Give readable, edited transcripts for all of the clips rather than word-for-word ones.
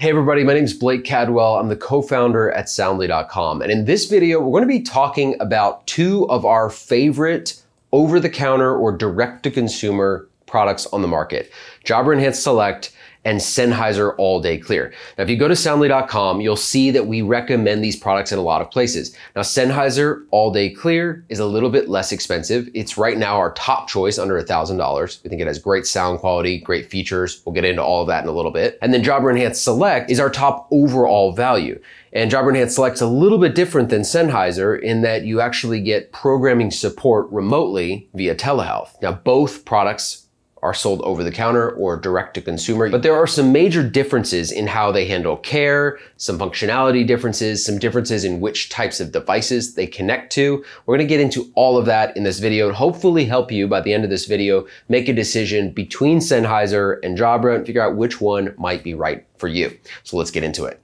Hey everybody, my name is Blake Cadwell. I'm the co-founder at Soundly.com. And in this video, we're going to be talking about two of our favorite over-the-counter or direct-to-consumer products on the market, Jabra Enhanced Select and Sennheiser All Day Clear. Now, if you go to Soundly.com, you'll see that we recommend these products in a lot of places. Now, Sennheiser All Day Clear is a little bit less expensive. It's right now our top choice, under $1,000. We think it has great sound quality, great features. We'll get into all of that in a little bit. And then Jabra Enhanced Select is our top overall value. And Jabra Enhanced Select's a little bit different than Sennheiser in that you actually get programming support remotely via telehealth. Now, both products are sold over the counter or direct to consumer, but there are some major differences in how they handle care, some functionality differences, some differences in which types of devices they connect to. We're gonna get into all of that in this video and hopefully help you by the end of this video make a decision between Sennheiser and Jabra and figure out which one might be right for you. So let's get into it.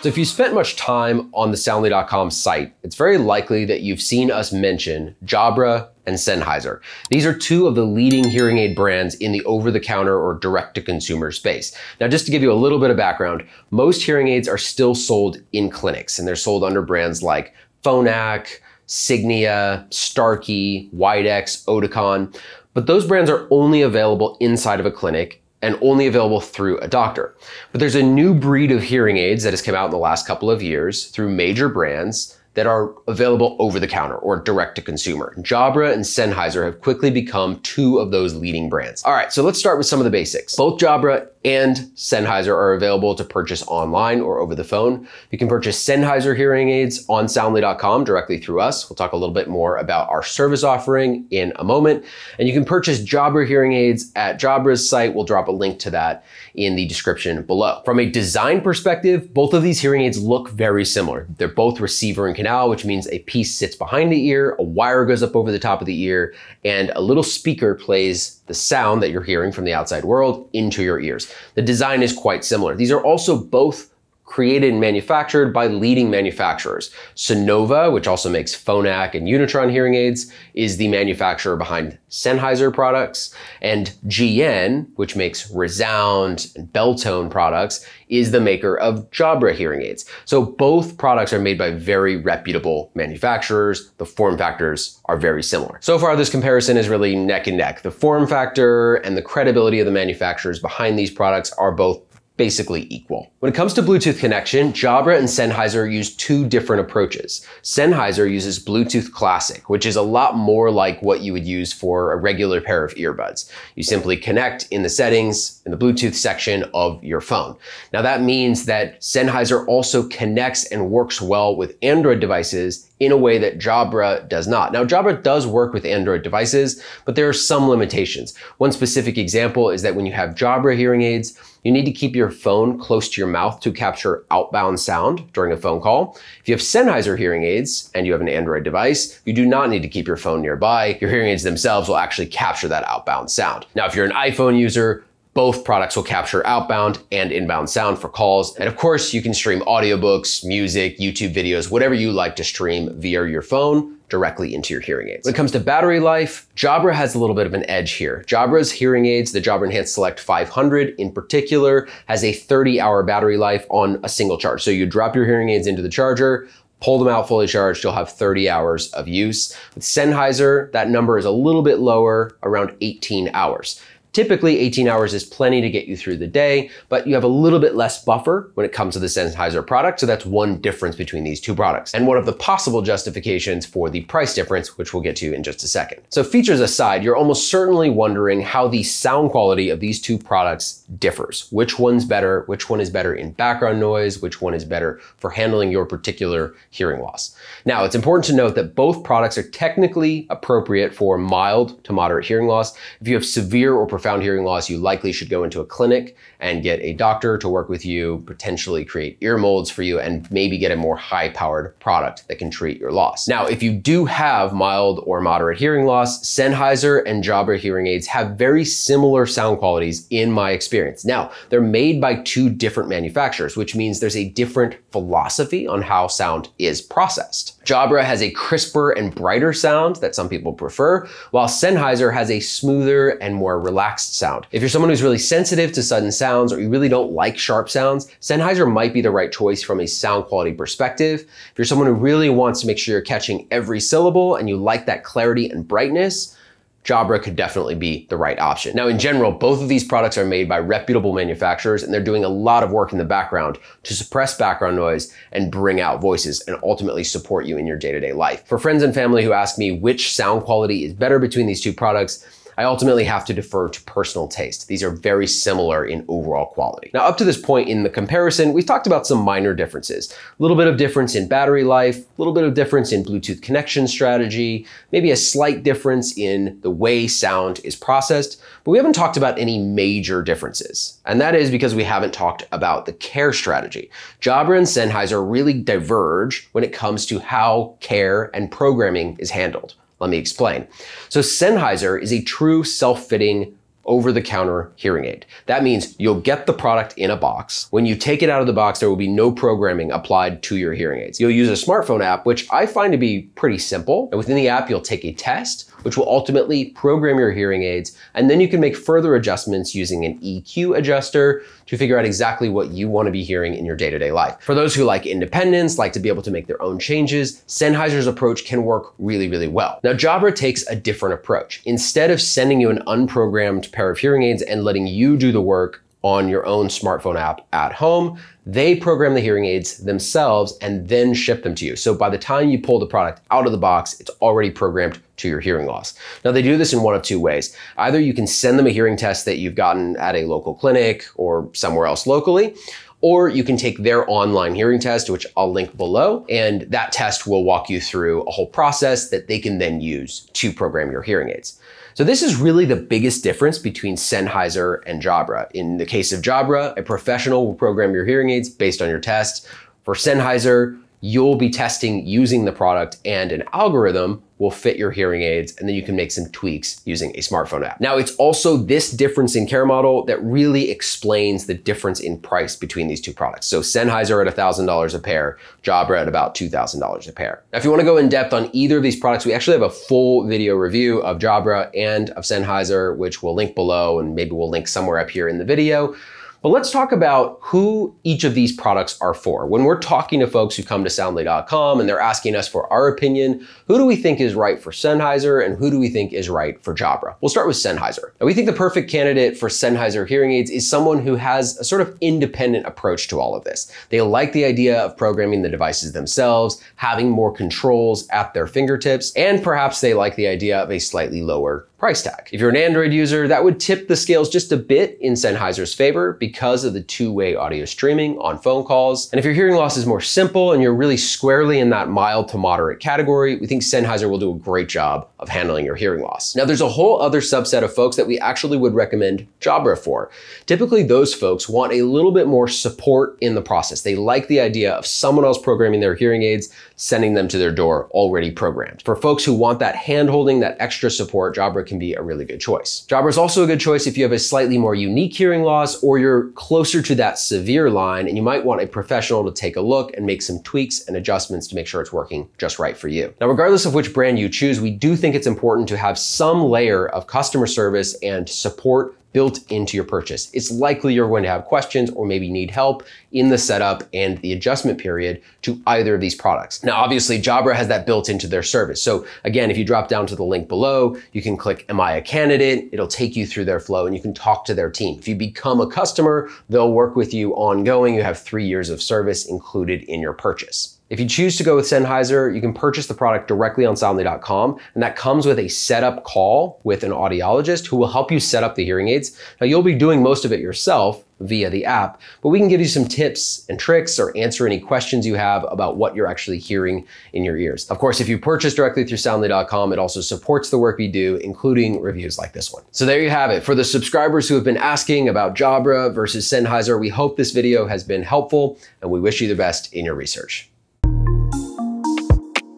So if you spent much time on the Soundly.com site, it's very likely that you've seen us mention Jabra and Sennheiser. These are two of the leading hearing aid brands in the over-the-counter or direct-to-consumer space. Now, just to give you a little bit of background, most hearing aids are still sold in clinics, and they're sold under brands like Phonak, Signia, Starkey, Widex, Oticon, but those brands are only available inside of a clinic and only available through a doctor. But there's a new breed of hearing aids that has come out in the last couple of years through major brands that are available over the counter or direct to consumer. Jabra and Sennheiser have quickly become two of those leading brands. All right, so let's start with some of the basics. Both Jabra and Sennheiser are available to purchase online or over the phone. You can purchase Sennheiser hearing aids on Soundly.com directly through us. We'll talk a little bit more about our service offering in a moment. And you can purchase Jabra hearing aids at Jabra's site. We'll drop a link to that in the description below. From a design perspective, both of these hearing aids look very similar. They're both receiver and canal, which means a piece sits behind the ear, a wire goes up over the top of the ear, and a little speaker plays the sound that you're hearing from the outside world into your ears. The design is quite similar. These are also both created and manufactured by leading manufacturers. Sonova, which also makes Phonak and Unitron hearing aids, is the manufacturer behind Sennheiser products, and GN, which makes Resound and Belltone products, is the maker of Jabra hearing aids. So both products are made by very reputable manufacturers. The form factors are very similar. So far, this comparison is really neck and neck. The form factor and the credibility of the manufacturers behind these products are both basically equal. When it comes to Bluetooth connection, Jabra and Sennheiser use two different approaches. Sennheiser uses Bluetooth Classic, which is a lot more like what you would use for a regular pair of earbuds. You simply connect in the settings in the Bluetooth section of your phone. Now that means that Sennheiser also connects and works well with Android devices in a way that Jabra does not. Now, Jabra does work with Android devices, but there are some limitations. One specific example is that when you have Jabra hearing aids, you need to keep your phone close to your mouth to capture outbound sound during a phone call. If you have Sennheiser hearing aids and you have an Android device, you do not need to keep your phone nearby. Your hearing aids themselves will actually capture that outbound sound. Now, if you're an iPhone user, both products will capture outbound and inbound sound for calls. And of course, you can stream audiobooks, music, YouTube videos, whatever you like to stream via your phone directly into your hearing aids. When it comes to battery life, Jabra has a little bit of an edge here. Jabra's hearing aids, the Jabra Enhanced Select 500 in particular, has a 30-hour battery life on a single charge. So you drop your hearing aids into the charger, pull them out fully charged, you'll have 30 hours of use. With Sennheiser, that number is a little bit lower, around 18 hours. Typically, 18 hours is plenty to get you through the day, but you have a little bit less buffer when it comes to the Sennheiser product, so that's one difference between these two products, and one of the possible justifications for the price difference, which we'll get to in just a second. So features aside, you're almost certainly wondering how the sound quality of these two products differs. Which one's better? Which one is better in background noise? Which one is better for handling your particular hearing loss? Now, it's important to note that both products are technically appropriate for mild to moderate hearing loss. If you have severe or profound hearing loss, you likely should go into a clinic and get a doctor to work with you, potentially create ear molds for you, and maybe get a more high-powered product that can treat your loss. Now, if you do have mild or moderate hearing loss, Sennheiser and Jabra hearing aids have very similar sound qualities in my experience. Now, they're made by two different manufacturers, which means there's a different philosophy on how sound is processed. Jabra has a crisper and brighter sound that some people prefer, while Sennheiser has a smoother and more relaxed sound. If you're someone who's really sensitive to sudden sounds or you really don't like sharp sounds, Sennheiser might be the right choice from a sound quality perspective. If you're someone who really wants to make sure you're catching every syllable and you like that clarity and brightness, Jabra could definitely be the right option. Now, in general, both of these products are made by reputable manufacturers, and they're doing a lot of work in the background to suppress background noise and bring out voices and ultimately support you in your day-to-day life. For friends and family who ask me which sound quality is better between these two products, I ultimately have to defer to personal taste. These are very similar in overall quality. Now, up to this point in the comparison, we've talked about some minor differences. A little bit of difference in battery life, a little bit of difference in Bluetooth connection strategy, maybe a slight difference in the way sound is processed, but we haven't talked about any major differences. And that is because we haven't talked about the care strategy. Jabra and Sennheiser really diverge when it comes to how care and programming is handled. Let me explain. So Sennheiser is a true self-fitting over-the-counter hearing aid. That means you'll get the product in a box. When you take it out of the box, there will be no programming applied to your hearing aids. You'll use a smartphone app, which I find to be pretty simple. And within the app, you'll take a test, which will ultimately program your hearing aids. And then you can make further adjustments using an EQ adjuster to figure out exactly what you want to be hearing in your day-to-day life. For those who like independence, like to be able to make their own changes, Sennheiser's approach can work really, really well. Now, Jabra takes a different approach. Instead of sending you an unprogrammed pair of hearing aids and letting you do the work on your own smartphone app at home, they program the hearing aids themselves and then ship them to you. So by the time you pull the product out of the box, it's already programmed to your hearing loss. Now, they do this in one of two ways. Either you can send them a hearing test that you've gotten at a local clinic or somewhere else locally, or you can take their online hearing test, which I'll link below, and that test will walk you through a whole process that they can then use to program your hearing aids. So this is really the biggest difference between Sennheiser and Jabra. In the case of Jabra, a professional will program your hearing aids based on your test. For Sennheiser, you'll be testing using the product and an algorithm will fit your hearing aids, and then you can make some tweaks using a smartphone app. Now, it's also this difference in care model that really explains the difference in price between these two products. So Sennheiser at $1,000 a pair, Jabra at about $2,000 a pair. Now, if you want to go in depth on either of these products, we actually have a full video review of Jabra and of Sennheiser, which we'll link below, and maybe we'll link somewhere up here in the video. But let's talk about who each of these products are for. When we're talking to folks who come to Soundly.com and they're asking us for our opinion, who do we think is right for Sennheiser and who do we think is right for Jabra? We'll start with Sennheiser. Now, we think the perfect candidate for Sennheiser hearing aids is someone who has a sort of independent approach to all of this. They like the idea of programming the devices themselves, having more controls at their fingertips, and perhaps they like the idea of a slightly lower price tag. If you're an Android user, that would tip the scales just a bit in Sennheiser's favor because of the two-way audio streaming on phone calls. And if your hearing loss is more simple and you're really squarely in that mild to moderate category, we think Sennheiser will do a great job of handling your hearing loss. Now, there's a whole other subset of folks that we actually would recommend Jabra for. Typically, those folks want a little bit more support in the process. They like the idea of someone else programming their hearing aids, sending them to their door already programmed. For folks who want that hand-holding, that extra support, Jabra can be a really good choice. Jabra is also a good choice if you have a slightly more unique hearing loss or you're closer to that severe line and you might want a professional to take a look and make some tweaks and adjustments to make sure it's working just right for you. Now, regardless of which brand you choose, we do think it's important to have some layer of customer service and support built into your purchase. It's likely you're going to have questions or maybe need help in the setup and the adjustment period to either of these products. Now, obviously, Jabra has that built into their service. So again, if you drop down to the link below, you can click, Am I a candidate? It'll take you through their flow and you can talk to their team. If you become a customer, they'll work with you ongoing. You have 3 years of service included in your purchase. If you choose to go with Sennheiser, you can purchase the product directly on Soundly.com, and that comes with a setup call with an audiologist who will help you set up the hearing aids. Now, you'll be doing most of it yourself via the app, but we can give you some tips and tricks or answer any questions you have about what you're actually hearing in your ears. Of course, if you purchase directly through Soundly.com, it also supports the work we do, including reviews like this one. So there you have it. For the subscribers who have been asking about Jabra versus Sennheiser, we hope this video has been helpful, and we wish you the best in your research.